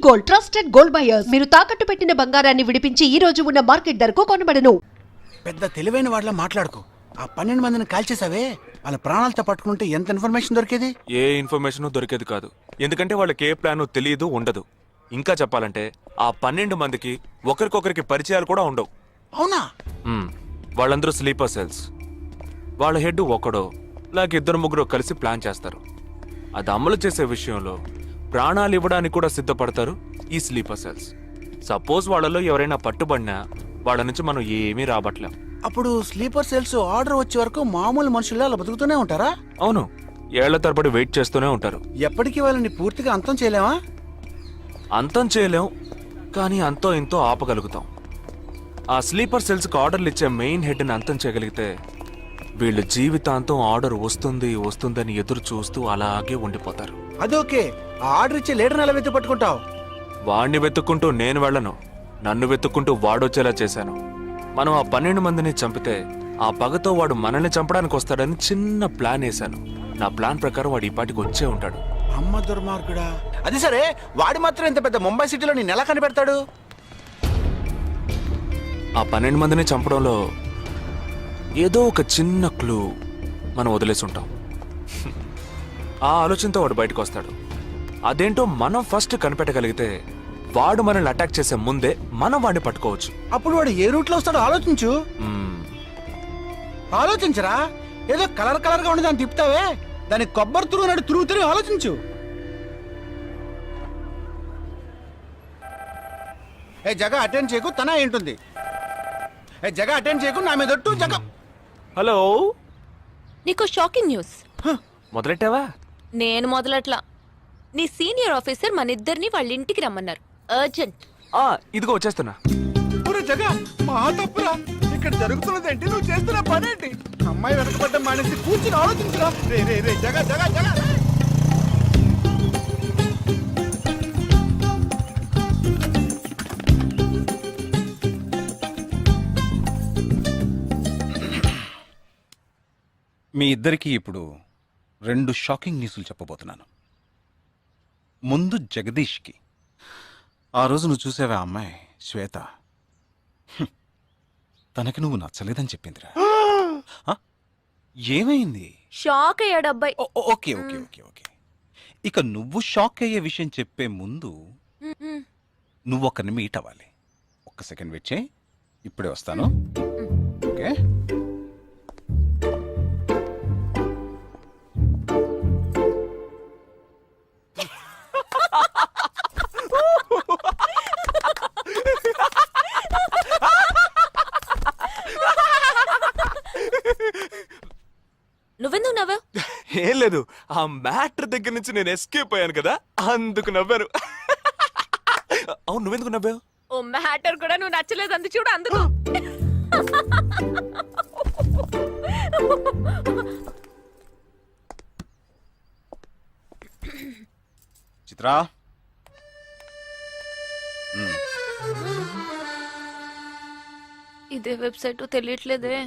Gold, trusted gold buyers. మీరు తాకట్టు పెట్టిన బంగారాన్ని విడిపించి ఈ రోజు ఉన్న మార్కెట్ ధరకు కొనబడను. పెద్ద తెలివైన వాళ్ళ మాట్లాడుకో. ఆ 12 మందిని కాల్చేసావే, వాళ్ళ ప్రాణాలతో పట్టుకుంటే ఎంత ఇన్ఫర్మేషన్ దొరికేది? ఏ ఇన్ఫర్మేషన్ దొరికేది కాదు. ఎందుకంటే వాళ్ళకి ఏ ప్లాన్ తెలియదు, ఉండదు. ఇంకా చెప్పాలంటే ఆ 12 మందికి ఒకరికొకరికి పరిచయాలు కూడా ఉండవు. అవునా? వాళ్ళందరూ స్లీపర్ సెల్స్. వాళ్ళ హెడ్ ఒకడో లేక ఇద్దరు ముగ్గురు కలిసి ప్లాన్ చేస్తారు. అది అమలు చేసే విషయంలో ప్రాణాలు ఇవ్వడానికి కూడా సిద్ధపడతారు ఈ స్లీపర్ సెల్స్. సపోజ్ వాళ్ళలో ఎవరైనా పట్టుబడినా వాళ్ళ నుంచి మనం ఏమీ రాబట్టలేం. అప్పుడు స్లీపర్ సెల్స్ ఆర్డర్ వచ్చే వరకు మామూలు మనుషుల్లో అలా బతుకుతూనే ఉంటారా? అవును, ఏళ్ల తరబడి వెయిట్ చేస్తూనే ఉంటారు. ఎప్పటికీ వాళ్ళని పూర్తిగా అంతం చేయలేమా? అంతం చేయలేం, కానీ అంతో ఇంతో ఆపగలుగుతాం. ఆ స్లీపర్ సెల్స్కి ఆర్డర్లు ఇచ్చే మెయిన్ హెడ్ని అంతం చేయగలిగితే వీళ్ళు జీవితాంతం ఆర్డర్ వస్తుందని ఎదురు చూస్తూ అలాగే ఉండిపోతారు. అదోకే. ఆ ఆర్డర్ ఇచ్చే లీడర్ని ఎలా వెతుకు పట్టుకుంటావు? వాణ్ణి వెతుక్కుంటూ నేను వెళ్ళను, నన్ను వెతుక్కుంటూ వాడొచ్చేలా చేశాను. మనం ఆ 12 మందిని చంపితే ఆ పగతో వాడు మనల్ని చంపడానికి వస్తాడని చిన్న ప్లాన్ వేశాను. నా ప్లాన్ ప్రకారం వాడు ఈ పాటికి వచ్చే ఉంటాడు. అమ్మ దుర్మార్గుడా. అది సరే, వాడి మాత్రం ఇంత పెద్ద ముంబై సిటీలో నేను ఎలా కనిపెడతాడు? ఆ 12 మందిని చంపడంలో ఏదో ఒక చిన్న క్లూ మనం వదిలేసి ఉంటాం. ఆ ఆలోచనతో వాడు బయటకు వస్తాడు. అదేంటో మనం ఫస్ట్ కనిపెట్టగలిగితే వాడు మనల్ని అటాక్ చేసే ముందే మనం వాడిని పట్టుకోవచ్చు. అప్పుడు వాడు ఏ రూట్లో వస్తాడో ఆలోచించు. ఆలోచించరా? ఏదో కలర్ గా ఉండి దాన్ని తిప్పుతావే, దాన్ని కొబ్బరి తురుగు తిరిగి ఆలోచించు. ఏ జగ అటెండ్ చేయకు, తన ఏంటుంది? ఏ జగ అటెండ్ చేయకు, నా మీద ఒట్టు. జగ హలో, నీకు షాకింగ్ న్యూస్. మొదలెట్టావా? నేను మొదలట్లా. నీ సీనియర్ ఆఫీసర్ మన ఇద్దరిని వాళ్ళ ఇంటికి రమ్మన్నారు. అర్జెంట్. ఇదిగో వచ్చేస్తున్నా. జగ మా తప్పురా. ఇక్కడ జరుగుతున్నదేంటి? నువ్వు చేస్తున్న పనేంటి? అమ్మాయి వెనకబడ్డం మానేసి కూర్చుని ఆలోచించరా. రే రే రే జగ జగ జగ. మీ ఇద్దరికీ ఇప్పుడు 2 షాకింగ్ న్యూస్లు చెప్పబోతున్నాను. ముందు జగదీష్కి. ఆ రోజు నువ్వు చూసావా అమ్మాయి శ్వేత? తనకి నువ్వు నచ్చలేదని చెప్పిందిరా. ఏమైంది? షాక్ అయ్యాడు అబ్బాయి. Okay okay okay okay. ఇక నువ్వు షాక్ అయ్యే విషయం చెప్పే ముందు నువ్వు ఒకరిని మీట్ అవ్వాలి. ఒక్క సెకండ్ వెయిట్ చేయి, ఇప్పుడే వస్తాను. ఓకే. నువ్వెందుకు నవ్వావు? ఏం లేదు, ఆ మ్యాటర్ దగ్గర నుంచి నేను ఎస్కేప్ అయ్యాను కదా, అందుకు నవ్వాను. అవును, నువ్వెందుకు నవ్వావు? ఓ మ్యాటర్ కూడా నువ్వు నచ్చలేదు అందు చూడు, అందుకు. చిత్రా, ఇదే వెబ్సైట్ తెలియట్లేదే.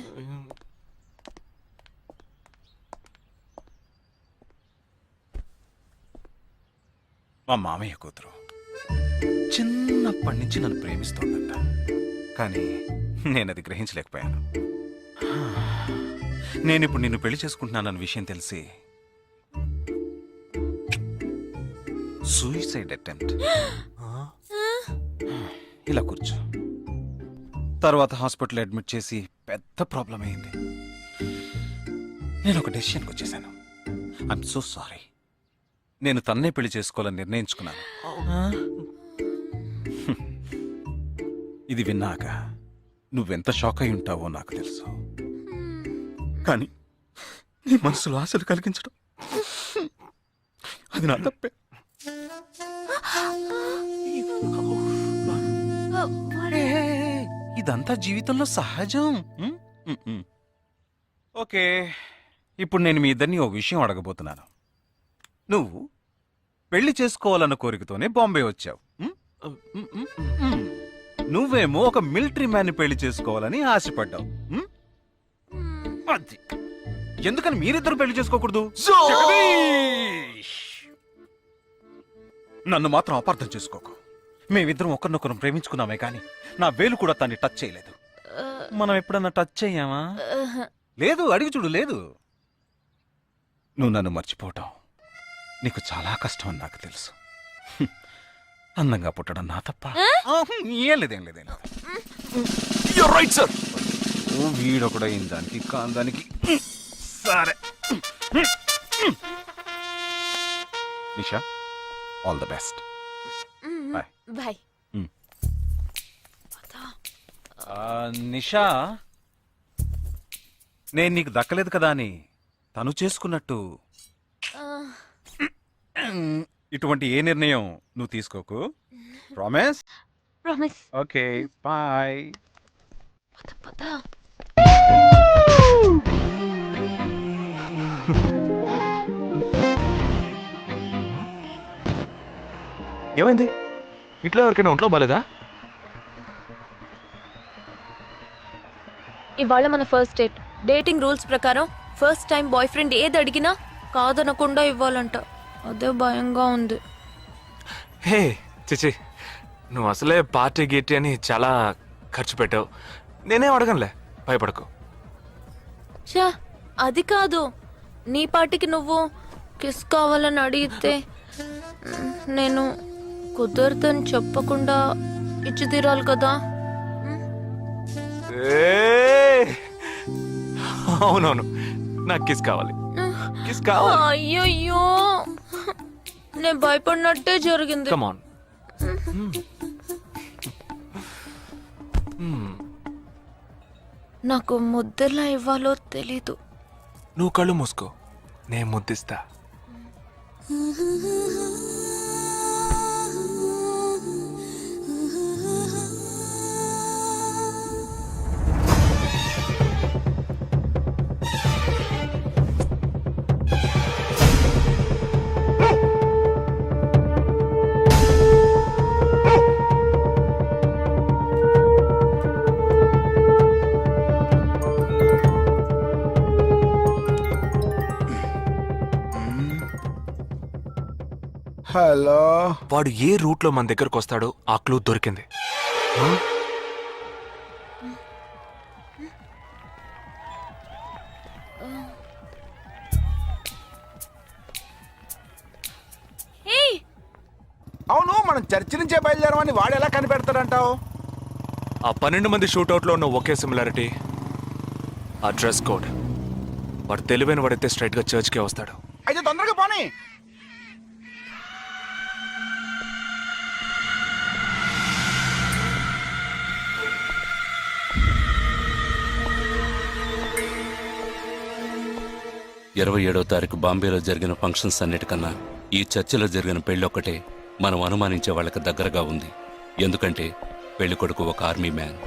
మా మామయ్య కూతురు చిన్నప్పటి నుంచి నన్ను ప్రేమిస్తోందంట, కానీ నేనది గ్రహించలేకపోయాను. నేనిప్పుడు నిన్ను పెళ్లి చేసుకుంటున్నానన్న విషయం తెలిసి సూసైడ్ అటెంప్ట్. ఇలా కూర్చో. తర్వాత హాస్పిటల్ అడ్మిట్ చేసి పెద్ద ప్రాబ్లం అయింది. నేను ఒక డెసిషన్కి వచ్చేసాను. I'm so sorry. నేను తన్నే పెళ్లి చేసుకోవాలని నిర్ణయించుకున్నాను. ఇది విన్నాక నువ్వెంత షాక్ అయి ఉంటావో నాకు తెలుసు, కానీ నీ మనసులో ఆశలు కలిగించడం అది నా తప్పే. ఇదంతా జీవితంలో సహజం. ఓకే, ఇప్పుడు నేను మీ ఇద్దరిని ఓ విషయం అడగబోతున్నాను. నువ్వు పెళ్లి చేసుకోవాలన్న కోరికతోనే బాంబే వచ్చావు. నువ్వేమో ఒక మిలిటరీ మ్యాన్ని పెళ్లి చేసుకోవాలని ఆశపడ్డావు. అది ఎందుకని మీరిద్దరు పెళ్లి చేసుకోకూడదు? నన్ను మాత్రం అపార్థం చేసుకోకు. మేమిద్దరం ఒకరినొకరం ప్రేమించుకున్నామే కానీ నా వేలు కూడా తన్ని టచ్ చేయలేదు. మనం ఎప్పుడన్నా టచ్ అయ్యామా? లేదు, అడిగి చూడు. లేదు. నువ్వు నన్ను మర్చిపోవటం నీకు చాలా కష్టం అని నాకు తెలుసు. అందంగా పుట్టడం నా తప్ప. ఏం లేదేం లేదేం లేదు. You're right, sir. వీడు కూడా దానికి కాందానికి. సరే Nisha, all the best. Bye. Bye. Nisha, నేను నీకు దక్కలేదు కదా అని తను చేసుకున్నట్టు ఇటువంటి ఏ నిర్ణయం నువ్వు తీసుకోకు. ప్రామిస్? ప్రామిస్. Okay, bye. పద. ఏమైంది? ఇట్లా ఎవరికైనా ఒంట్లో బాలేదా? ఇవాళ మన ఫస్ట్ డేట్. డేటింగ్ రూల్స్ ప్రకారం ఫస్ట్ టైం బాయ్ ఫ్రెండ్ ఏది అడిగినా కాదనకుండా ఇవ్వాలంట. అదే భయంగా ఉంది. హే చిచి, నువ్వు అసలే పార్టీ గీటీ అని చాలా ఖర్చు పెట్టావు. నేనేం అడగనులే, భయపడకు. చా, అది కాదు. నీ పార్టీకి నువ్వు కిస్ కావాలని అడిగితే నేను కుదరదని చెప్పకుండా ఇచ్చి తీరాలి కదా. అవునవును, నాకు కిస్ కావాలి. కిస్ కావాలి. అయ్యయ్యో, నేను భయపడినట్టే జరిగింది. Come on. నాకు ముద్దెలా ఇవ్వాలో తెలీదు. నువ్వు కళ్ళు మూసుకో, నేను ముద్దిస్తా. హలో. వాడు ఏ రూట్ లో మన దగ్గరకు వస్తాడో ఆ క్లూ దొరికింది. అవును, మనం చర్చి నుంచే బయలుదేరమని వాడు ఎలా కనిపెడతాడంటావు? ఆ 12 మంది షూట్అవుట్ లో ఉన్న ఒకే సిమిలారిటీ, ఆ డ్రెస్ కోడ్. వాడు తెలివైన వాడైతే స్ట్రైట్ గా చర్చ్ కే వస్తాడు. అయితే తొందరగా పోనీ. ఇరవై 27వ తారీఖు బాంబేలో జరిగిన ఫంక్షన్స్ అన్నిటికన్నా ఈ చర్చిలో జరిగిన పెళ్ళొక్కటే మనం అనుమానించే వాళ్ళకి దగ్గరగా ఉంది. ఎందుకంటే పెళ్లి కొడుకు ఒక army man.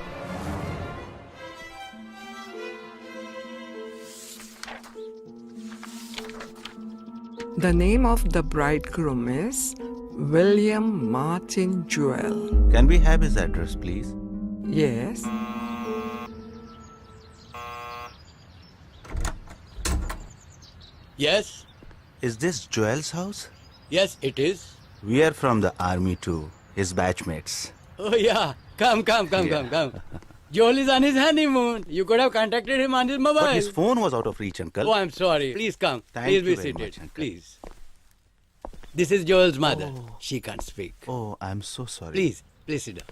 The name of the bridegroom is William Martin Jewell. Can we have his address, please? Yes. Yes, Is this Joel's house? yes, it is. We are from the army too, his batchmates. Oh, yeah. Come. Joel is on his honeymoon. You could have contacted him on his But mobile. his phone was out of reach, uncle. Oh, I'm sorry. Please come. Thank Please you be very seated. much, uncle. Please. This is Joel's mother. She can't speak. Oh, I'm so sorry. Please sit down.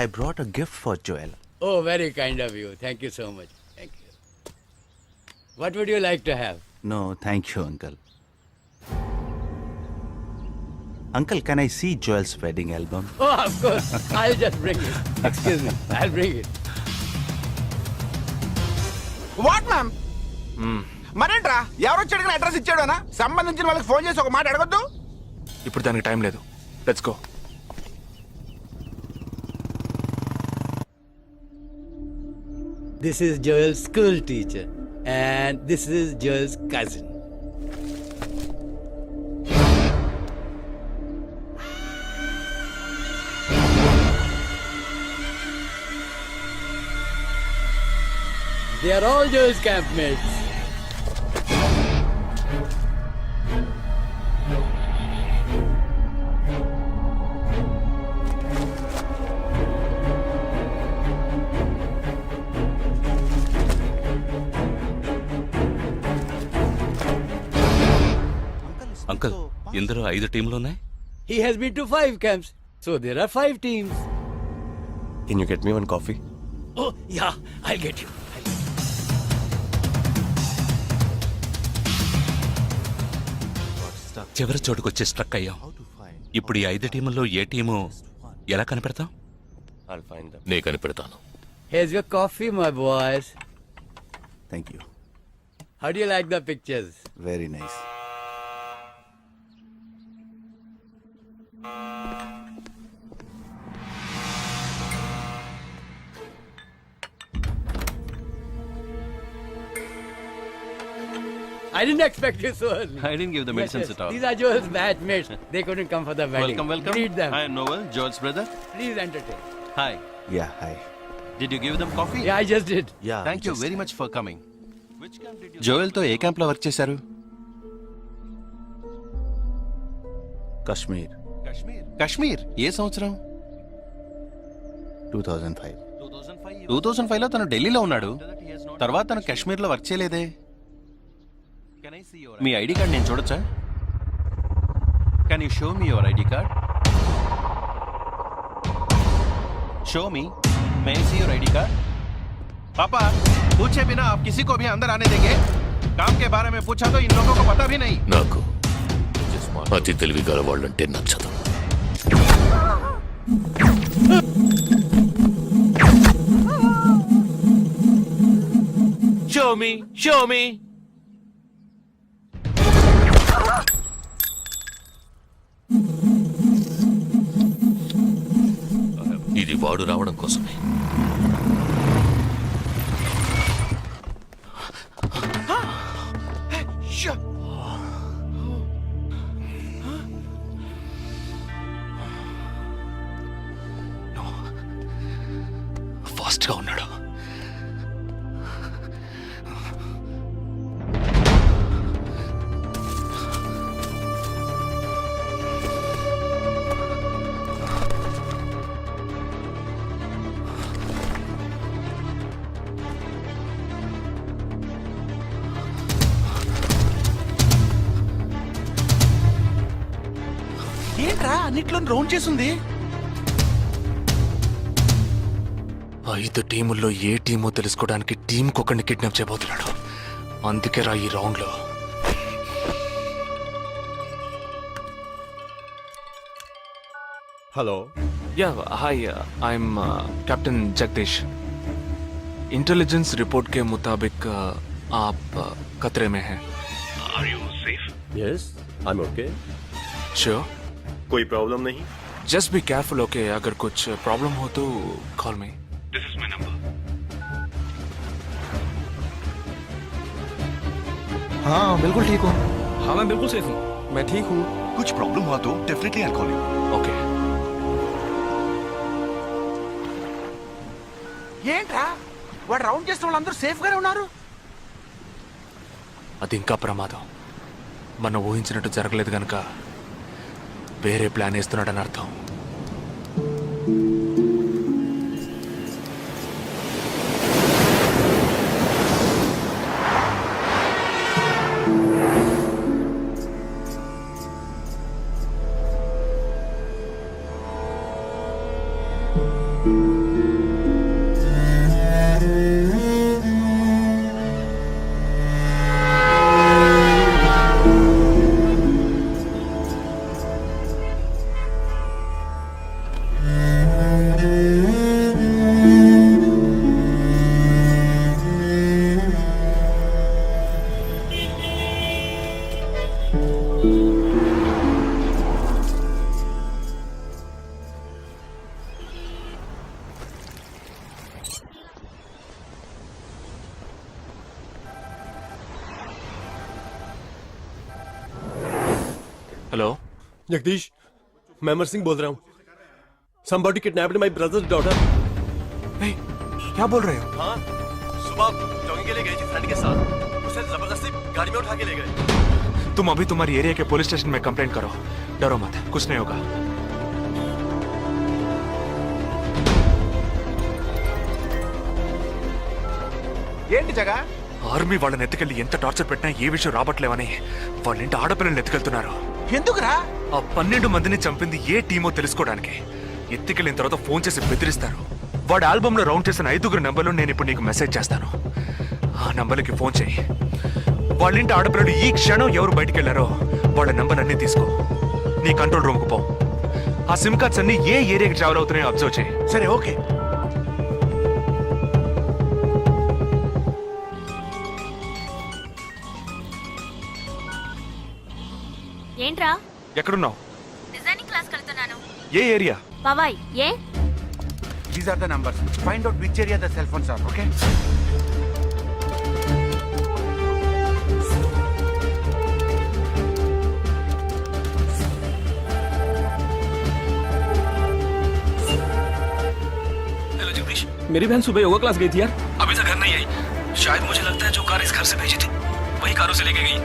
I brought a gift for Joel. Oh, very kind of you. Thank you so much. Thank you. What would you like to have? No, thank you, uncle. Uncle, can I see Joel's wedding album? Oh, of course. I'll just bring it. Excuse me. I'll bring it. What ma'am? మరేంట్రా, ఎవరొచ్చి అడిగిన address ఇచ్చాడనా? సంబంధించిన వాళ్ళకి phone చేసి ఒక మాట అడగొద్దు. ఇప్పుడు దానికి టైం లేదు. Let's go. This is Joel's school teacher. And this is Joel's cousin. They are all Joel's campmates. ఇందులో 5 టీంలు ఉన్నాయి. He has been to 5 camps, so there are 5 teams. Can you get me one coffee? Oh, yeah, I'll get you. చివరి చోటుకొచ్చి struck అయ్యాం. ఇప్పుడు ఈ 5 టీముల్లో ఏ team ఎలా కనిపెడతాం? నే కనిపెడతాను. Here's your coffee, my boys. Thank you. How do you like the pictures? Very nice. I didn't expect you so early. I didn't give the medicines at all. These are Joel's batchmates. They couldn't come for the wedding. Welcome. Greet them. Hi, Noel, Joel's brother. Please entertain. Hi. Yeah, hi. Did you give them coffee? Yeah, I just did. Yeah. Thank you very much for coming. Joel తో ఏ camp లో work చేశారు? Kashmir, Kashmir. ఏ సంవత్సరం? 2005. 2005 లో తను ఢిల్లీలో ఉన్నాడు. తర్వాత తను కాశ్మీర్ లో వర్క్ చేయలేదే. మీ ఐడి కార్డ్ నేను చూడొచ్చా? Can you show me your ID card? Show me. May I see your ID card? पापा, पूछे बिना आप किसी को भी अंदर आने देंगे? काम के बारे में पूछा तो इन लोगों को पता भी नहीं. నాకు అతి తెలివి గల వాళ్ళంటే నచ్చదు. Show me. ఇది వాడు రావడం కోసమే. ఫాస్ట్ గా ఉన్నాడు. ఏంట్రా అన్నిట్లో రౌండ్ చేసింది? 5 టీముల్లో ఏ టీమో తెలుసుకోవడానికి టీంకొకరిని కిడ్నాప్ చేయబోతున్నాడు. అందుకే రా ఈ రౌండ్ లో. Hello. Yeah hi, I'm captain Jagdish. Intelligence report के मुताबिक आप खतरे में हैं. Are you safe? Yes, I'm okay. Sure? कोई प्रॉब्लम नहीं. Just be careful, okay? अगर कुछ प्रॉब्लम हो तो call me. This is my number. हाँ बिल्कुल ठीक हूँ. हाँ, मैं बिल्कुल सेफ हूँ. मैं ठीक हूँ. कुछ प्रॉब्लम हुआ तो definitely I call you. Okay. ఏంట్రా వాడు రౌండ్ చేసిన వాళ్ళందరూ సేఫ్ గానే ఉన్నారు? అది ఇంకా ప్రమాదం. మనం ఊహించినట్టు జరగలేదు గనక వేరే ప్లాన్ వేస్తున్నాడని అర్థం. हेलो जगदीश, मैं अमर सिंह बोल रहा हूँ. Somebody kidnapped my brother's daughter. क्या बोल रहे हो? हाँ, सुबह जॉगिंग के लिए गई थी फ्रेंड के साथ. उसे जबरदस्ती गाड़ी में उठा के ले गए. तुम अभी तुम्हारी एरिया के पुलिस स्टेशन में कंप्लेंट करो. डरो मत, कुछ नहीं होगा. ఏంటి జగా? ఆర్మీ వాళ్ళని ఎత్తుకెళ్ళి ఎంత టార్చర్ పెట్టినా ఏ విషయం రాబట్లేవని వాళ్ళ ఇంటి ఆడపిల్లల్ని ఎత్తుకెళ్తున్నారు. ఎందుకురా? ఆ 12 మందిని చంపింది ఏ టీమో తెలుసుకోవడానికి. ఎత్తికెళ్ళిన తర్వాత ఫోన్ చేసి బెదిరిస్తారు. వాడి ఆల్బమ్ లో రౌండ్ చేసిన 5 నెంబర్లు నేను ఇప్పుడు నీకు మెసేజ్ చేస్తాను. ఆ నంబర్లకి ఫోన్ చేయి. వాళ్ళ ఇంటి ఆడపిల్లలు ఈ క్షణం ఎవరు బయటికి వెళ్ళారో వాళ్ళ నంబర్ అన్నీ తీసుకో. నీ కంట్రోల్ రూమ్కి పో. ఆ సిమ్ కార్డ్స్ అన్ని ఏ ఏరియాకి ట్రావెల్ అవుతున్నాయో అబ్జర్వ్ చేయి. సరే, ఓకే. ఏంట్రా? ఎక్కడున్నావు? డిజైనింగ్ క్లాస్ వెళ్తున్నాను. ఏ ఏరియా? బాబాయ్ ఏ? These are the numbers. Find out which area the cell phones are, okay? Hello Jagdish, मेरी बहन सुबह योगा क्लास गई थी यार, अभी तक घर नहीं आई. शायद मुझे लगता है जो कार इस घर से भेजी थी वही कारों से लेके गई.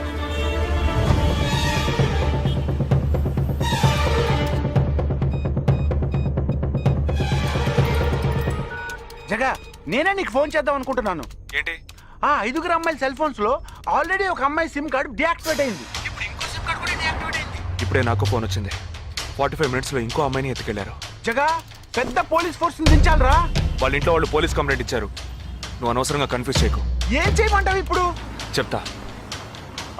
జగా, నేనే నీకు ఫోన్ చేద్దాం అనుకుంటున్నాను. ఏంటి? ఆ 5 అమ్మాయిల సెల్ ఫోన్స్ లో ఆల్రెడీ ఒక అమ్మాయి సిమ్ కార్డు డియాక్టివేట్ అయింది. ఇప్పుడు ఇంకో సిమ్ కార్డు కూడా డియాక్టివేట్ అయింది. ఇప్పుడే నాకు ఫోన్ వచ్చింది. 45 మినిట్స్ లో ఇంకో అమ్మాయిని ఎత్తుకెళ్లారు. జగా, పెద్ద పోలీస్ ఫోర్స్ దించాలరా. వాళ్ళ ఇంట్లో వాళ్ళు పోలీస్ కంప్లైంట్ ఇచ్చారు. నువ్వు అనవసరంగా కన్ఫ్యూజ్ చేయకు. ఏం చేయమంటావు ఇప్పుడు? చెప్తా.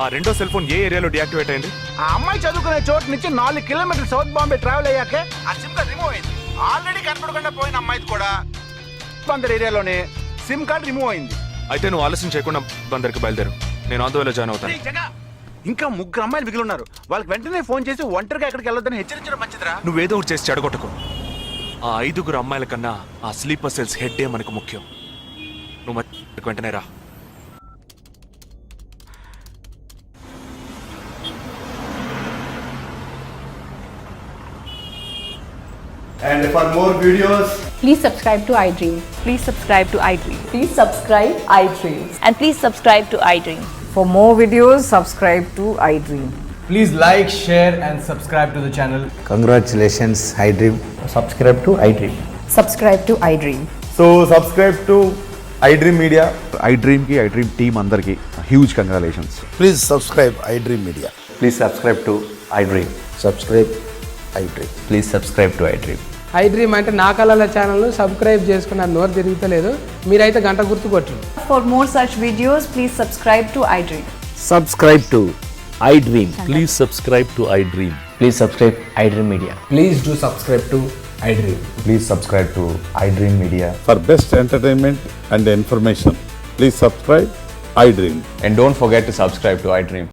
ఆ రెండో సెల్ ఫోన్ ఏ ఏరియాలో డియాక్టివేట్ అయింది? ఆ అమ్మాయి చదువుకునే చోటు నుంచి 4 కిలోమీటర్లు సౌత్ బాంబే ట్రావెల్ అయ్యాకే ఆ సిమ్ కార్డ్ రిమూవ్ అయింది. ఆల్రెడీ కనపడకుండా పోయిన అమ్మాయిది కూడా బందర్ ఏరియాలోనే సిమ్ కార్డ్ రిమూవ్ అయింది. అయితే నువ్వు ఆలస్యం చేయకుండా బందర్కి బయలుదేరు. నేను ఆన్ ద వేలో జాయిన్ అవుతాను. ఇంకా 3 అమ్మాయిలు మిగిలి ఉన్నారు. వాళ్ళకి వెంటనే ఫోన్ చేసి ఒంటరిగా ఎక్కడికి వెళ్ళొద్దని హెచ్చరించడం మంచిదిరా. నువ్వేదో ఒకటి చేసి చెడగొట్టకు. ఆ 5 అమ్మాయిల కన్నా ఆ స్లీపర్ సెల్స్ హెడ్డే మనకు ముఖ్యం. నువ్వు వెంటనే రా. And for more videos, Please subscribe to iDream. Please subscribe to iDream. Please subscribe iDream. And please subscribe to iDream. For more videos, subscribe to iDream. Please like, share and subscribe to the channel. Congratulations, iDream. Subscribe to iDream. Subscribe to iDream. so subscribe to iDream Media. iDream ki iDream team అందరికి huge congratulations. Please subscribe iDream Media. Please subscribe to iDream. Subscribe iDream. Please subscribe to iDream. iDream అంటే నా కళల ఛానల్ను subscribe చేసుకున్న నోరు తిరుగుతలేదు. మీరైతే గంట గుర్తు కొట్టండి. For more such videos, please subscribe to iDream. Subscribe to iDream. Please subscribe to iDream. Please subscribe iDream Media. Please do subscribe to iDream. Please subscribe to iDream Media. For best entertainment and information, please subscribe iDream. And don't forget to subscribe to iDream.